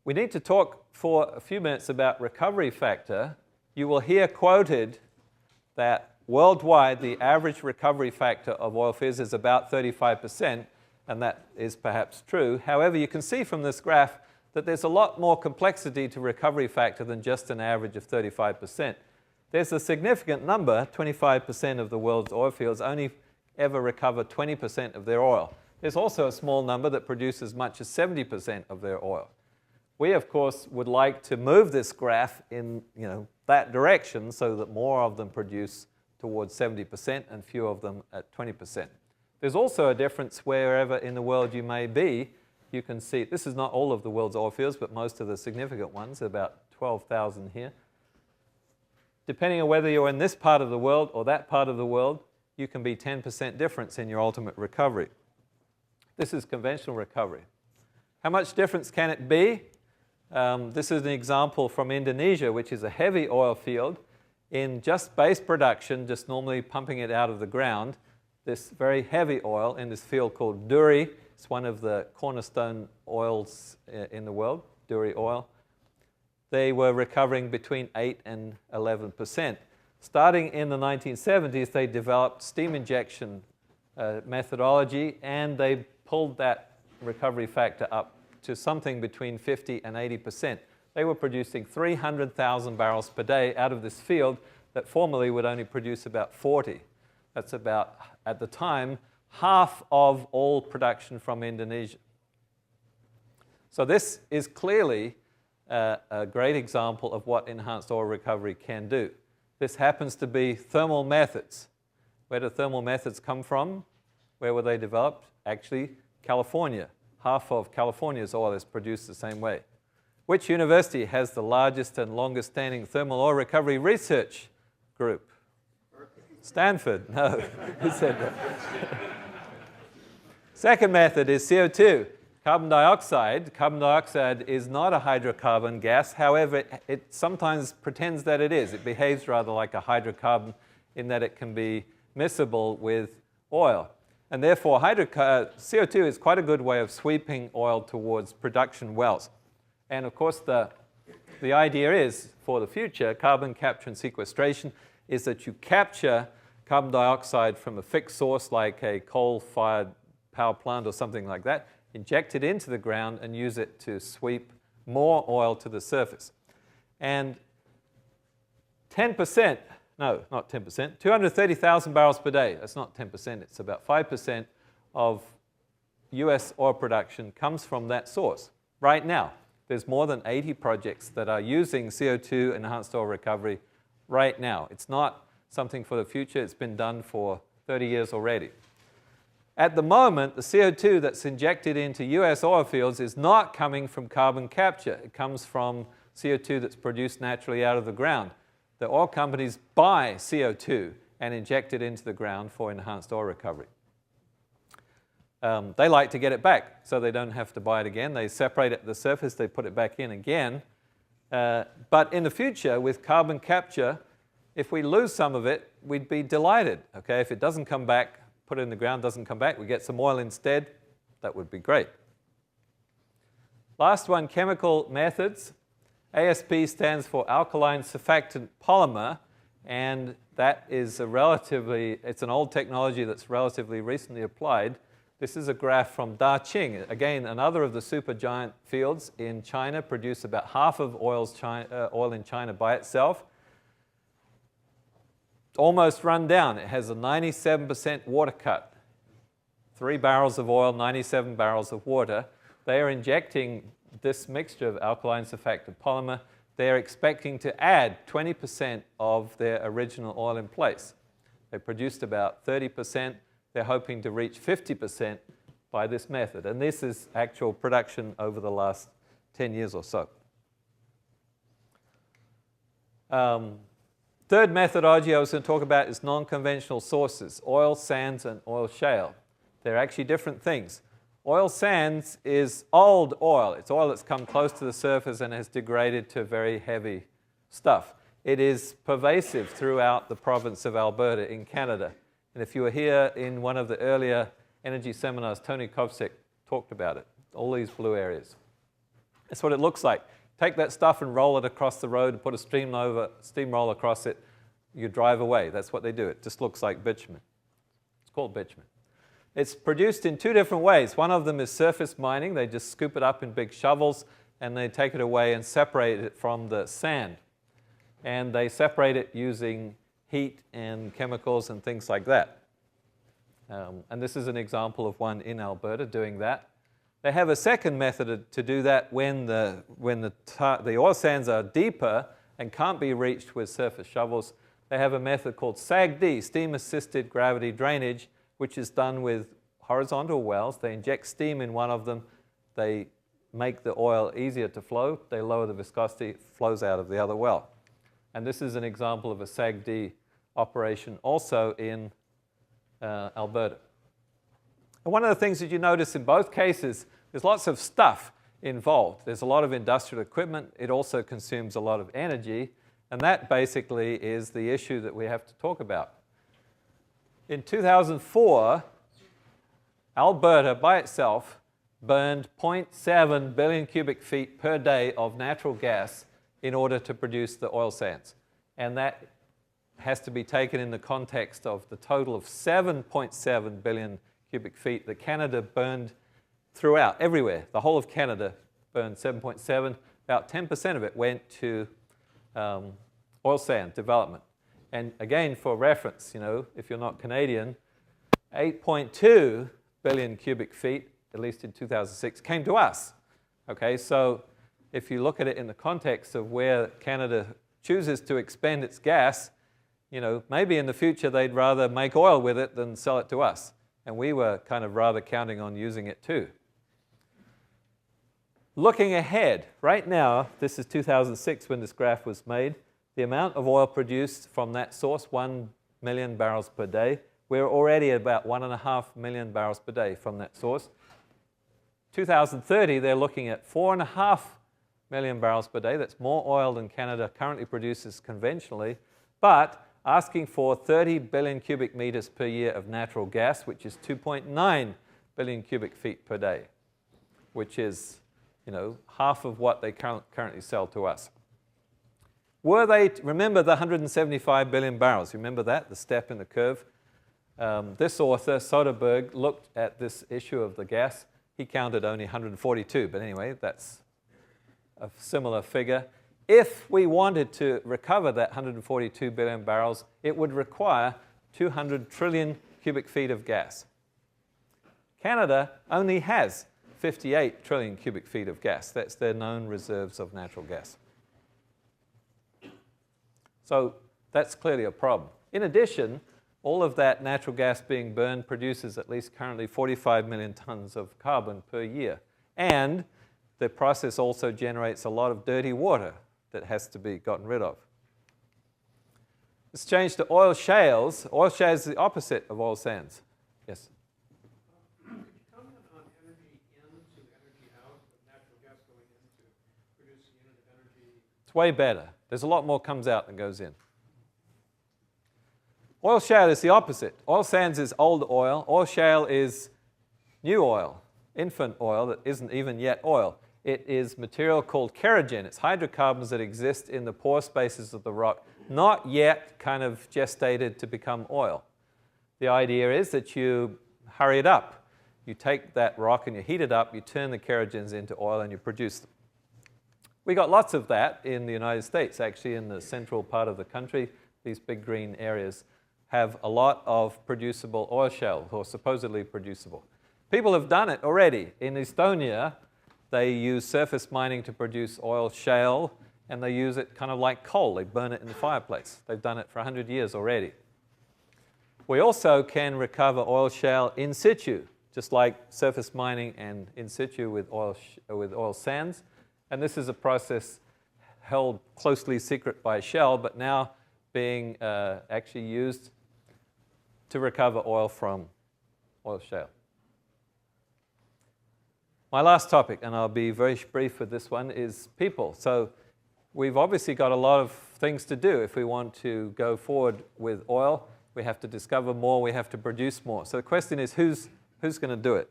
We need to talk for a few minutes about recovery factor. You will hear quoted that worldwide the average recovery factor of oil fields is about 35%, and that is perhaps true. However, you can see from this graph that there's a lot more complexity to recovery factor than just an average of 35%. There's a significant number, 25% of the world's oil fields only ever recover 20% of their oil. There's also a small number that produce as much as 70% of their oil. We, of course, would like to move this graph in that direction so that more of them produce towards 70% and fewer of them at 20%. There's also a difference wherever in the world you may be. You can see, this is not all of the world's oil fields, but most of the significant ones, about 12,000 here. Depending on whether you're in this part of the world or that part of the world, you can be 10% difference in your ultimate recovery. This is conventional recovery. How much difference can it be? This is an example from Indonesia, which is a heavy oil field. In just base production, just normally pumping it out of the ground, this very heavy oil in this field called duri, it's one of the cornerstone oils in the world, duri oil. They were recovering between 8 and 11%. Starting in the 1970s, they developed steam injection methodology, and they pulled that recovery factor up to something between 50 and 80%. They were producing 300,000 barrels per day out of this field that formerly would only produce about 40. That's about, at the time, half of all production from Indonesia. So this is clearly a great example of what enhanced oil recovery can do. This happens to be thermal methods. Where do thermal methods come from? Where were they developed? Actually, California. Half of California's oil is produced the same way. Which university has the largest and longest standing thermal oil recovery research group? Stanford. No. Who said that? Second method is CO2. Carbon dioxide. Carbon dioxide is not a hydrocarbon gas. However, it sometimes pretends that it is. It behaves rather like a hydrocarbon in that it can be miscible with oil. And therefore, CO2 is quite a good way of sweeping oil towards production wells. And of course, the idea is, for the future, carbon capture and sequestration is that you capture carbon dioxide from a fixed source like a coal-fired power plant or something like that, inject it into the ground and use it to sweep more oil to the surface. And 10%, no, not 10%, 230,000 barrels per day, that's not 10%, it's about 5% of US oil production comes from that source. Right now, there's more than 80 projects that are using CO2 enhanced oil recovery right now. It's not something for the future, it's been done for 30 years already. At the moment, the CO2 that's injected into US oil fields is not coming from carbon capture. It comes from CO2 that's produced naturally out of the ground. The oil companies buy CO2 and inject it into the ground for enhanced oil recovery. They like to get it back, so they don't have to buy it again. They separate it at the surface, they put it back in again. But in the future, with carbon capture, if we lose some of it, we'd be delighted. Okay? If it doesn't come back, put it in the ground, doesn't come back, we get some oil instead, that would be great. Last one, chemical methods. ASP stands for alkaline surfactant polymer, and that is it's an old technology that's relatively recently applied. This is a graph from Daqing. Again, another of the supergiant fields in China, produce about half of oil in China by itself. It's almost run down. It has a 97% water cut. 3 barrels of oil, 97 barrels of water. They are injecting this mixture of alkaline surfactant polymer they're expecting to add 20% of their original oil in place. They produced about 30%. They're hoping to reach 50% by this method. And this is actual production over the last 10 years or so. Third methodology I was going to talk about is non-conventional sources, oil sands and oil shale. They're actually different things. Oil sands is old oil. It's oil that's come close to the surface and has degraded to very heavy stuff. It is pervasive throughout the province of Alberta in Canada. And if you were here in one of the earlier energy seminars, Tony Kovsek talked about it, all these blue areas. That's what it looks like. Take that stuff and roll it across the road and put a steamroller across it. You drive away. That's what they do. It just looks like bitumen. It's called bitumen. It's produced in two different ways. One of them is surface mining. They just scoop it up in big shovels and they take it away and separate it from the sand. And they separate it using heat and chemicals and things like that. And this is an example of one in Alberta doing that. They have a second method to do that when the oil sands are deeper and can't be reached with surface shovels. They have a method called SAGD, steam-assisted gravity drainage, which is done with horizontal wells. They inject steam in one of them. They make the oil easier to flow. They lower the viscosity. It flows out of the other well. And this is an example of a SAGD operation also in Alberta. And one of the things that you notice in both cases, there's lots of stuff involved. There's a lot of industrial equipment. It also consumes a lot of energy. And that basically is the issue that we have to talk about. In 2004, Alberta by itself burned 0.7 billion cubic feet per day of natural gas in order to produce the oil sands. And that has to be taken in the context of the total of 7.7 billion cubic feet that Canada burned throughout, everywhere. The whole of Canada burned 7.7. About 10% of it went to oil sand development. And again, for reference, if you're not Canadian, 8.2 billion cubic feet, at least in 2006, came to us. Okay, so if you look at it in the context of where Canada chooses to expend its gas, maybe in the future they'd rather make oil with it than sell it to us. And we were kind of rather counting on using it too. Looking ahead, right now, this is 2006 when this graph was made, the amount of oil produced from that source, 1 million barrels per day. We're already at about 1.5 million barrels per day from that source. 2030, they're looking at 4.5 million barrels per day. That's more oil than Canada currently produces conventionally, but asking for 30 billion cubic meters per year of natural gas, which is 2.9 billion cubic feet per day, which is, half of what they currently sell to us. Remember the 175 billion barrels, remember that, the step in the curve? This author, Soderberg, looked at this issue of the gas. He counted only 142, but anyway, that's a similar figure. If we wanted to recover that 142 billion barrels, it would require 200 trillion cubic feet of gas. Canada only has 58 trillion cubic feet of gas. That's their known reserves of natural gas. So that's clearly a problem. In addition, all of that natural gas being burned produces at least currently 45 million tons of carbon per year. And the process also generates a lot of dirty water that has to be gotten rid of. Let's change to oil shales. Oil shales is the opposite of oil sands. Yes? Could you comment on energy in to energy out, with natural gas going in to produce a unit of energy? It's way better. There's a lot more comes out than goes in. Oil shale is the opposite. Oil sands is old oil. Oil shale is new oil, infant oil that isn't even yet oil. It is material called kerogen. It's hydrocarbons that exist in the pore spaces of the rock, not yet kind of gestated to become oil. The idea is that you hurry it up. You take that rock and you heat it up, you turn the kerogens into oil and you produce them. We got lots of that in the United States, actually in the central part of the country. These big green areas have a lot of producible oil shale, or supposedly producible. People have done it already. In Estonia, they use surface mining to produce oil shale. and they use it kind of like coal. They burn it in the fireplace. They've done it for 100 years already. We also can recover oil shale in situ, just like surface mining and in situ with oil sands. And this is a process held closely secret by Shell, but now being actually used to recover oil from oil shale. My last topic, and I'll be very brief with this one, is people. So we've obviously got a lot of things to do if we want to go forward with oil. We have to discover more, we have to produce more. So the question is, who's going to do it?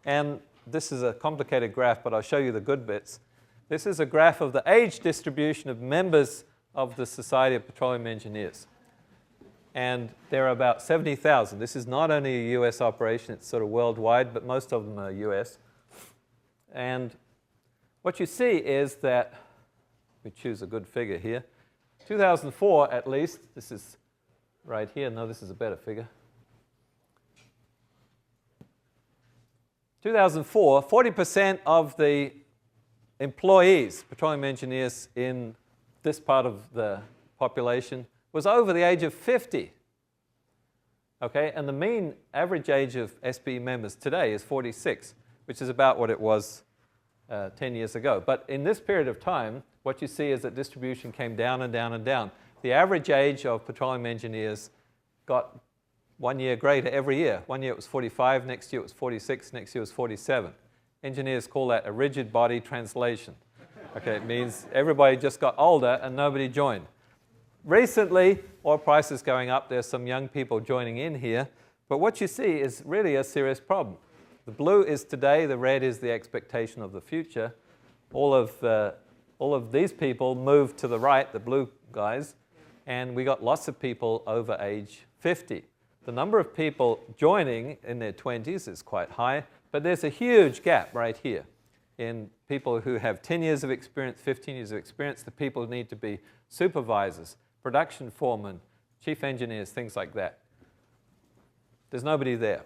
And this is a complicated graph, but I'll show you the good bits. This is a graph of the age distribution of members of the Society of Petroleum Engineers. And there are about 70,000. This is not only a US operation, it's sort of worldwide, but most of them are US. And what you see is that, we choose a good figure here, 2004 at least, this is right here, no, this is a better figure. 2004, 40% of the employees, petroleum engineers in this part of the population, was over the age of 50. Okay, and the mean average age of SPE members today is 46, which is about what it was 10 years ago. But in this period of time, what you see is that distribution came down and down and down. The average age of petroleum engineers got 1 year greater every year. 1 year it was 45, next year it was 46, next year it was 47. Engineers call that a rigid body translation. Okay, it means everybody just got older and nobody joined. Recently, oil prices going up, there's some young people joining in here, but what you see is really a serious problem. The blue is today, the red is the expectation of the future. All of these people moved to the right, the blue guys, and we got lots of people over age 50. The number of people joining in their 20s is quite high, but there's a huge gap right here in people who have 10 years of experience, 15 years of experience, the people who need to be supervisors, production foremen, chief engineers, things like that. There's nobody there.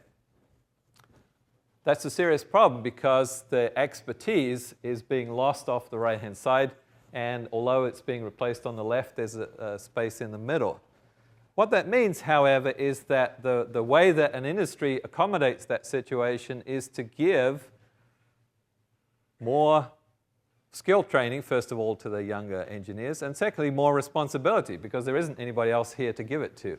That's a serious problem because the expertise is being lost off the right-hand side, and although it's being replaced on the left, there's a space in the middle. What that means, however, is that the way that an industry accommodates that situation is to give more skill training, first of all, to the younger engineers, and secondly, more responsibility, because there isn't anybody else here to give it to.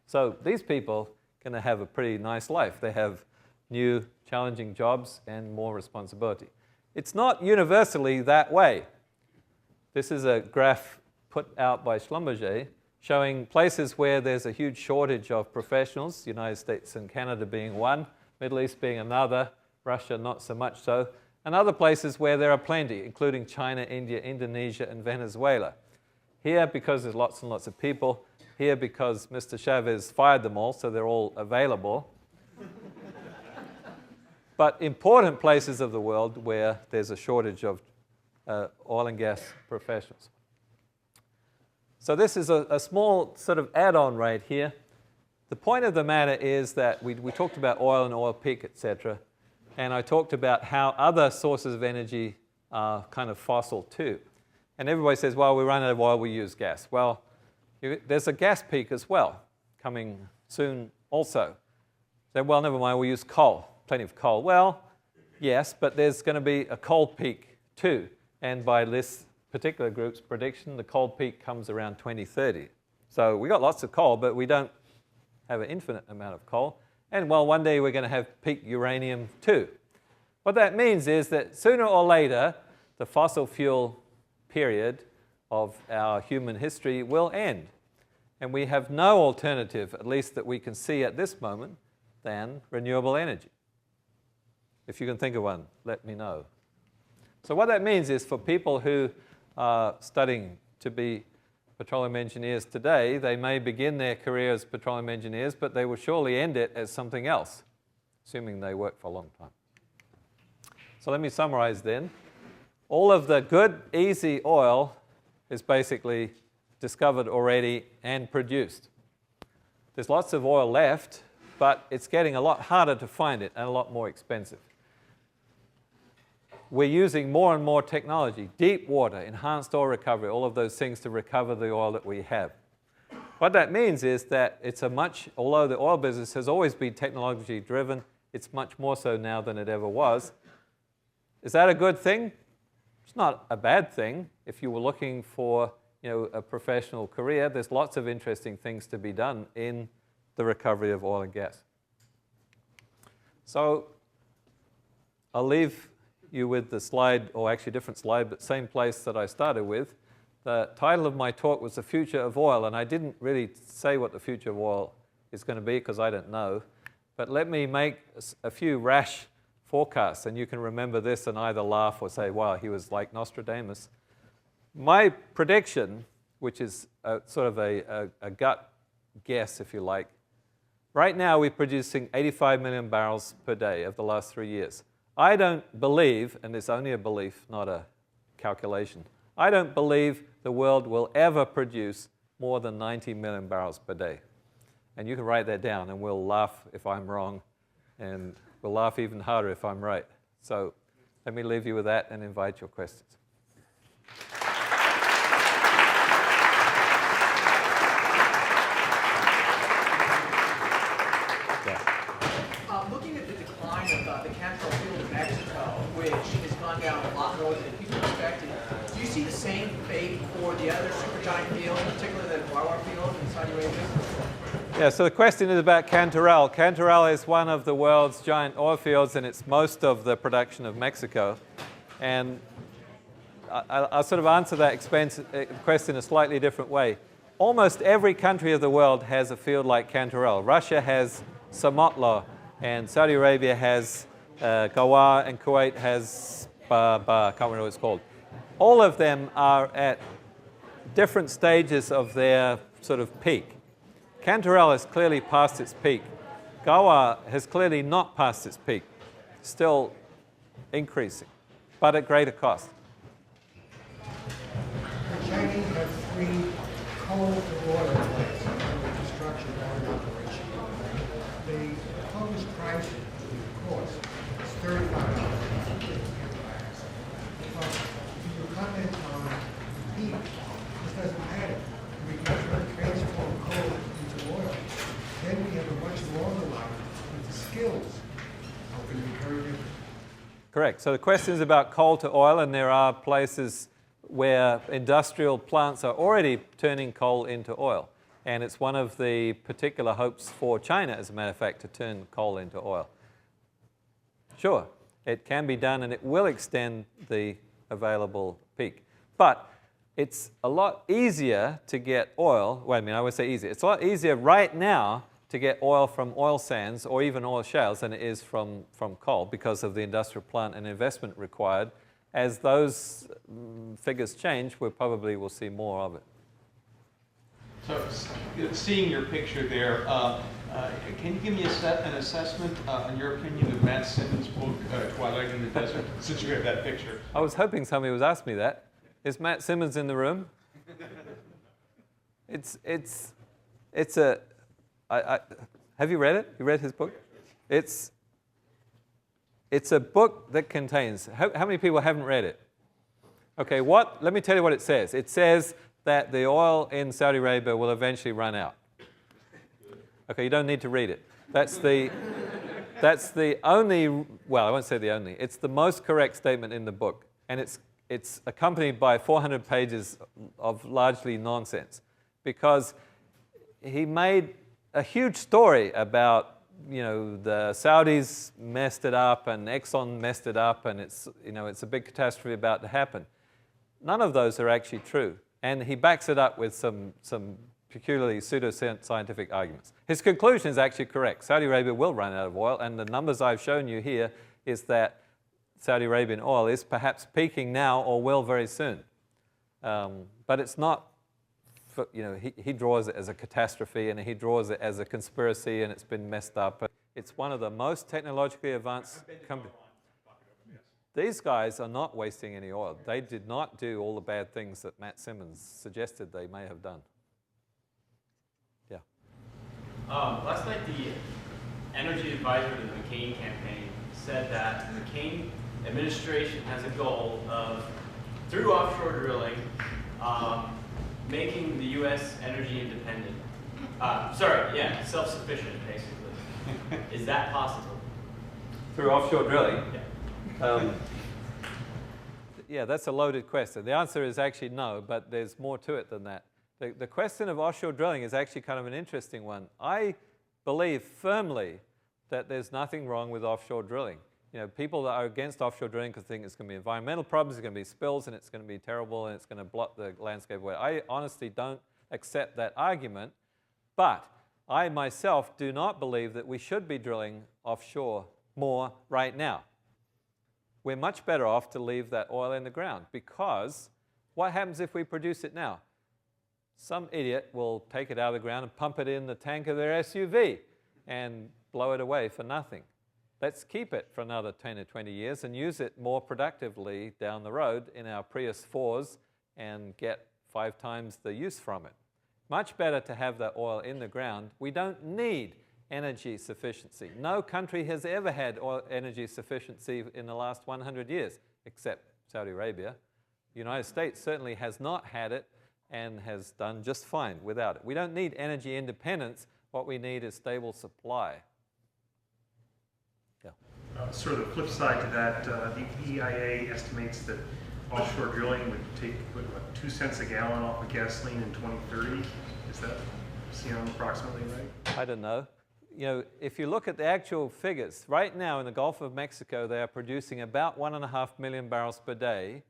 So these people are going to have a pretty nice life. They have new, challenging jobs and more responsibility. It's not universally that way. This is a graph put out by Schlumberger showing places where there's a huge shortage of professionals, United States and Canada being one, Middle East being another, Russia not so much so, and other places where there are plenty, including China, India, Indonesia, and Venezuela. Here, because there's lots and lots of people. Here, because Mr. Chavez fired them all, so they're all available. But important places of the world where there's a shortage of oil and gas professionals. So this is a small sort of add-on right here. The point of the matter is that we talked about oil and oil peak, etc. And I talked about how other sources of energy are kind of fossil too. And everybody says, well, we run out of oil, we use gas. Well, there's a gas peak as well, coming soon also. So, well, never mind, we use coal, plenty of coal. Well, yes, but there's going to be a coal peak too. And by this particular group's prediction, the coal peak comes around 2030. So we got lots of coal, but we don't have an infinite amount of coal. And well, one day we're going to have peak uranium too. What that means is that sooner or later, the fossil fuel period of our human history will end. And we have no alternative, at least that we can see at this moment, than renewable energy. If you can think of one, let me know. So what that means is for people who are studying to be petroleum engineers today, they may begin their career as petroleum engineers, but they will surely end it as something else, assuming they work for a long time. So let me summarize then. All of the good, easy oil is basically discovered already and produced. There's lots of oil left, but it's getting a lot harder to find it and a lot more expensive. we're using more and more technology, deep water, enhanced oil recovery, all of those things to recover the oil that we have. What that means is that it's although the oil business has always been technology driven, it's much more so now than it ever was. Is that a good thing? It's not a bad thing. If you were looking for a professional career, there's lots of interesting things to be done in the recovery of oil and gas. So I'll leave you with the slide, or actually a different slide, but same place that I started with. The title of my talk was The Future of Oil, and I didn't really say what the future of oil is going to be because I don't know. But let me make a few rash forecasts, and you can remember this and either laugh or say, wow, he was like Nostradamus. My prediction, which is sort of a gut guess, if you like, right now we're producing 85 million barrels per day of the last 3 years. I don't believe, and it's only a belief, not a calculation, I don't believe the world will ever produce more than 90 million barrels per day. And you can write that down, and we'll laugh if I'm wrong, and we'll laugh even harder if I'm right. So let me leave you with that and invite your questions. Looking at the decline of the Cantrell field in Mexico, which has gone down a lot more than people expected, do you see the same fate for the other supergiant fields, particularly the Guawar field in Saudi Arabia? Yeah, so the question is about Cantarell. Cantarell is one of the world's giant oil fields, and it's most of the production of Mexico. And I'll sort of answer that question a slightly different way. Almost every country of the world has a field like Cantarell. Russia has Samotla, and Saudi Arabia has Gawar, and Kuwait has I can't remember what it's called. All of them are at different stages of their sort of peak. Cantarell has clearly passed its peak. Gawar has clearly not passed its peak, still increasing, but at greater cost. The Chinese have 3 coal-to-oil plants under construction or in operation. The published price of the cost is $35 per kilowatt. If you comment on the heat, this doesn't matter. Because we transform coal into oil, then we have a much longer life, but the skills are going to be very different. Correct. So the question is about coal to oil, and there are places where industrial plants are already turning coal into oil. And it's one of the particular hopes for China, as a matter of fact, to turn coal into oil. Sure, it can be done, and it will extend the available peak. But it's a lot easier to get oil. Well, I mean, I would say easier. It's a lot easier right now to get oil from oil sands or even oil shales than it is from coal because of the industrial plant and investment required. As those figures change, we probably will see more of it. So, seeing your picture there, can you give me an assessment, in your opinion, of Matt Simmons' book, Twilight in the Desert, since you have that picture? I was hoping somebody would ask me that. Is Matt Simmons in the room? Have you read it? You read his book? It's a book that contains, how many people haven't read it? Okay, let me tell you what it says. It says that the oil in Saudi Arabia will eventually run out. Okay, you don't need to read it. That's the only, well, I won't say the only, it's the most correct statement in the book. And it's accompanied by 400 pages of largely nonsense, because he made a huge story about, the Saudis messed it up and Exxon messed it up, and it's a big catastrophe about to happen. None of those are actually true, and he backs it up with some peculiarly pseudoscientific arguments. His conclusion is actually correct. Saudi Arabia will run out of oil, and the numbers I've shown you here is that Saudi Arabian oil is perhaps peaking now or will very soon. But it's not, he draws it as a catastrophe, and he draws it as a conspiracy, and it's been messed up. But it's one of the most technologically advanced companies. These guys are not wasting any oil. They did not do all the bad things that Matt Simmons suggested they may have done. Yeah. Last night, the energy advisor to the McCain campaign said that McCain administration has a goal of, through offshore drilling, making the U.S. energy independent. Self-sufficient, basically. Is that possible? Through offshore drilling? Yeah. Yeah, that's a loaded question. The answer is actually no, but there's more to it than that. The question of offshore drilling is actually kind of an interesting one. I believe firmly that there's nothing wrong with offshore drilling. You know, people that are against offshore drilling because think it's going to be environmental problems, it's going to be spills, and it's going to be terrible, and it's going to blot the landscape away. I honestly don't accept that argument, but I myself do not believe that we should be drilling offshore more right now. We're much better off to leave that oil in the ground, because what happens if we produce it now? Some idiot will take it out of the ground and pump it in the tank of their SUV and blow it away for nothing. Let's keep it for another 10 or 20 years and use it more productively down the road in our Prius 4s and get 5 times the use from it. Much better to have that oil in the ground. We don't need energy sufficiency. No country has ever had energy sufficiency in the last 100 years, except Saudi Arabia. The United States certainly has not had it and has done just fine without it. We don't need energy independence. What we need is stable supply. Yeah. Sort of the flip side to that, the EIA estimates that offshore drilling would take, what, 2 cents a gallon off of gasoline in 2030. Is that approximately right? I don't know. You know, if you look at the actual figures, right now in the Gulf of Mexico, they are producing about 1.5 million barrels per day.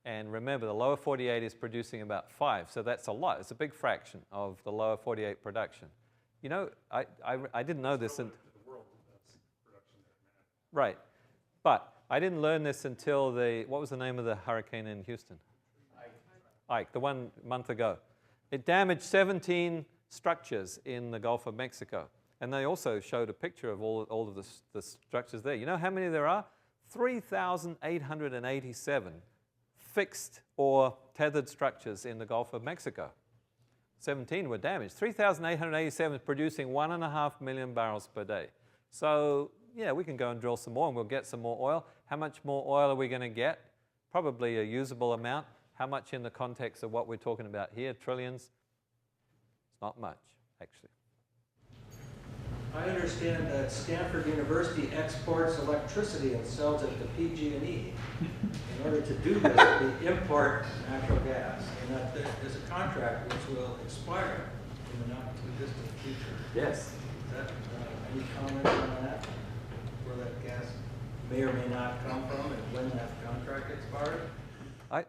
And remember, the lower 48 is producing about 5, so that's a lot. It's a big fraction of the lower 48 production. You know, I didn't know this. Right. But I didn't learn this until what was the name of the hurricane in Houston? Ike, the one month ago. It damaged 17 structures in the Gulf of Mexico. And they also showed a picture of all of the structures there. You know how many there are? 3,887 fixed or tethered structures in the Gulf of Mexico. 17 were damaged. 3,887 producing 1.5 million barrels per day. So, yeah, we can go and drill some more and we'll get some more oil. How much more oil are we going to get? Probably a usable amount. How much in the context of what we're talking about here? Trillions? It's not much, actually. I understand that Stanford University exports electricity and sells it to PG&E. In order to do this, they import natural gas, and that there's a contract which will expire in the not too distant future. Yes. Is that, any comments on that? Where that gas may or may not come from, and when that contract expires?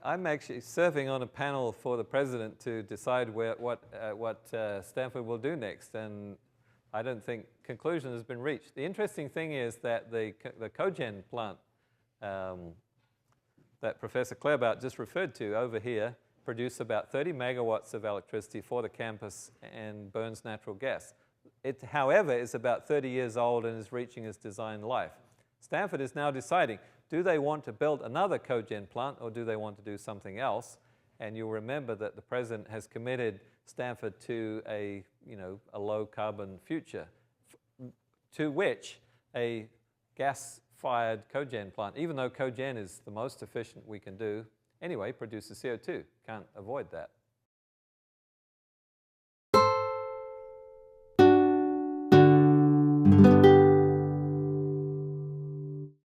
I'm actually serving on a panel for the president to decide what Stanford will do next, and I don't think conclusion has been reached. The interesting thing is that the cogen plant that Professor Claerbout just referred to over here produces about 30 megawatts of electricity for the campus and burns natural gas. It, however, is about 30 years old and is reaching its design life. Stanford is now deciding, do they want to build another cogen plant or do they want to do something else? And you'll remember that the president has committed Stanford to a low carbon future, to which a gas-fired cogen plant, even though cogen is the most efficient we can do, anyway, produces CO2. Can't avoid that.